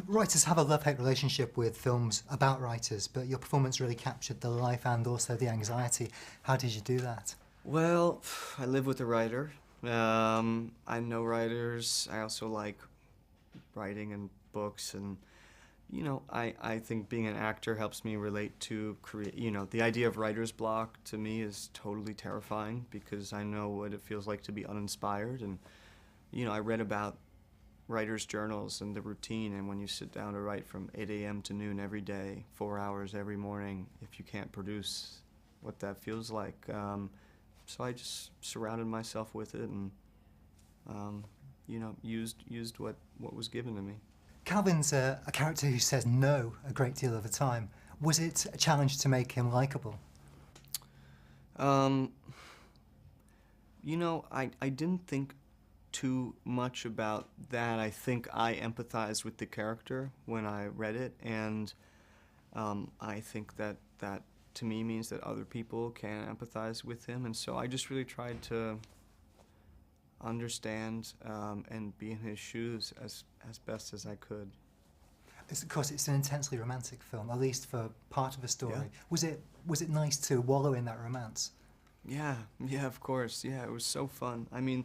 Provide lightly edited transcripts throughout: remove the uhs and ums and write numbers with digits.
Writers have a love-hate relationship with films about writers, but your performance really captured the life and also the anxiety. How did you do that? Well, I live with a writer. I know writers. I also like writing and books, and I think being an actor helps me relate to the idea of writer's block to me is totally terrifying because I know what it feels like to be uninspired, and I read about writer's journals and the routine, and when you sit down to write from 8 a.m. to noon every day, 4 hours every morning, if you can't produce, what that feels like. So I just surrounded myself with it and used what was given to me. Calvin's a character who says no a great deal of the time. Was it a challenge to make him likeable? I didn't think too much about that. I think I empathized with the character when I read it, and I think that to me means that other people can empathize with him, and so I just really tried to understand and be in his shoes as best as I could. Of course, it's an intensely romantic film, at least for part of the story. Yeah. Was it nice to wallow in that romance? Yeah, of course. Yeah, it was so fun. I mean,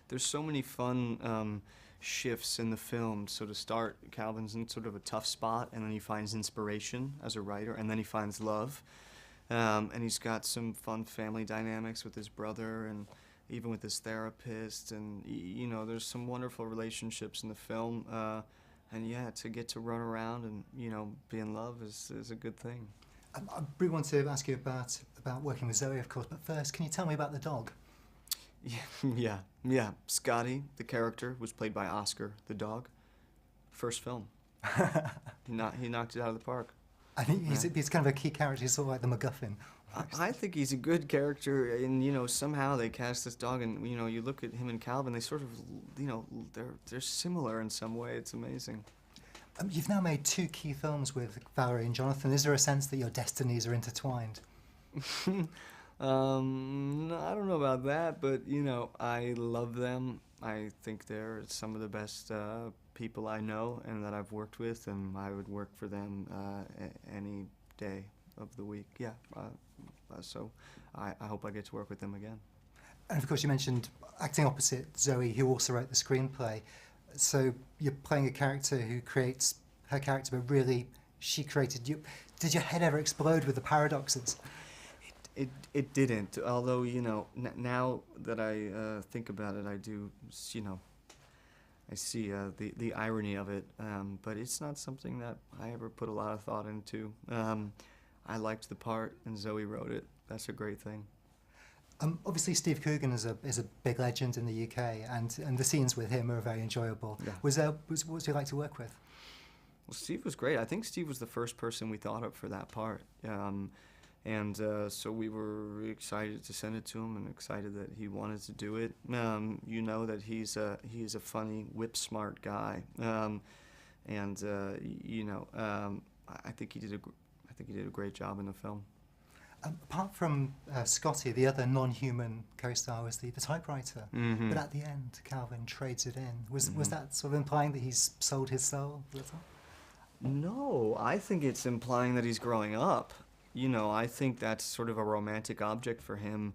there's so many fun shifts in the film. So to start, Calvin's in sort of a tough spot, and then he finds inspiration as a writer, and then he finds love. And he's got some fun family dynamics with his brother and even with his therapist. And, there's some wonderful relationships in the film. And yeah, to get to run around and, be in love is a good thing. I really want to ask you about working with Zoe, of course, but first, can you tell me about the dog? Yeah. Scotty, the character, was played by Oscar, the dog. First film. He knocked it out of the park. I think he's kind of a key character. He's sort of like the MacGuffin. I think he's a good character, and somehow they cast this dog, and you look at him and Calvin, they sort of, they're similar in some way. It's amazing. You've now made 2 key films with Valerie and Jonathan. Is there a sense that your destinies are intertwined? No, I don't know about that, but I love them. I think they're some of the best people I know and that I've worked with, and I would work for them any day of the week. Yeah, so I hope I get to work with them again. And of course, you mentioned acting opposite Zoe, who also wrote the screenplay. So you're playing a character who creates her character, but really she created you. Did your head ever explode with the paradoxes? It didn't, although, now that I think about it, I do, I see the irony of it, but it's not something that I ever put a lot of thought into. I liked the part, and Zoe wrote it. That's a great thing. Obviously, Steve Coogan is a big legend in the UK, and the scenes with him are very enjoyable. Yeah. What was he like to work with? Well, Steve was great. I think Steve was the first person we thought of for that part. So we were excited to send it to him and excited that he wanted to do it. That he's a funny, whip-smart guy. I think he did a great job in the film. Apart from Scotty, the other non-human co-star was the typewriter. Mm-hmm. But at the end, Calvin trades it in. Was that sort of implying that he's sold his soul a little? No, I think it's implying that he's growing up. I think that's sort of a romantic object for him.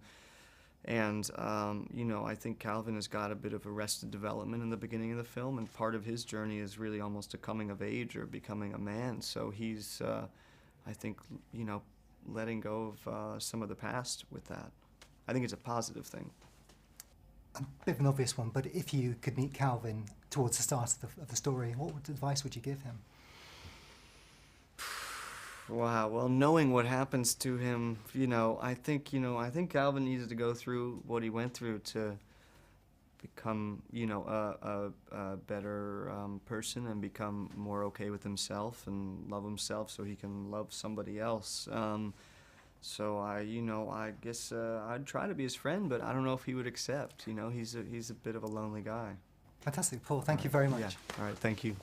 And, I think Calvin has got a bit of arrested development in the beginning of the film, and part of his journey is really almost a coming of age or becoming a man. So he's, I think, letting go of some of the past with that. I think it's a positive thing. A bit of an obvious one, but if you could meet Calvin towards the start of the story, what advice would you give him? Wow. Well, knowing what happens to him, I think Calvin needed to go through what he went through to become, a better person and become more okay with himself and love himself so he can love somebody else. So I guess I'd try to be his friend, but I don't know if he would accept. He's a bit of a lonely guy. Fantastic, Paul. Thank you very much. Yeah. All right. Thank you.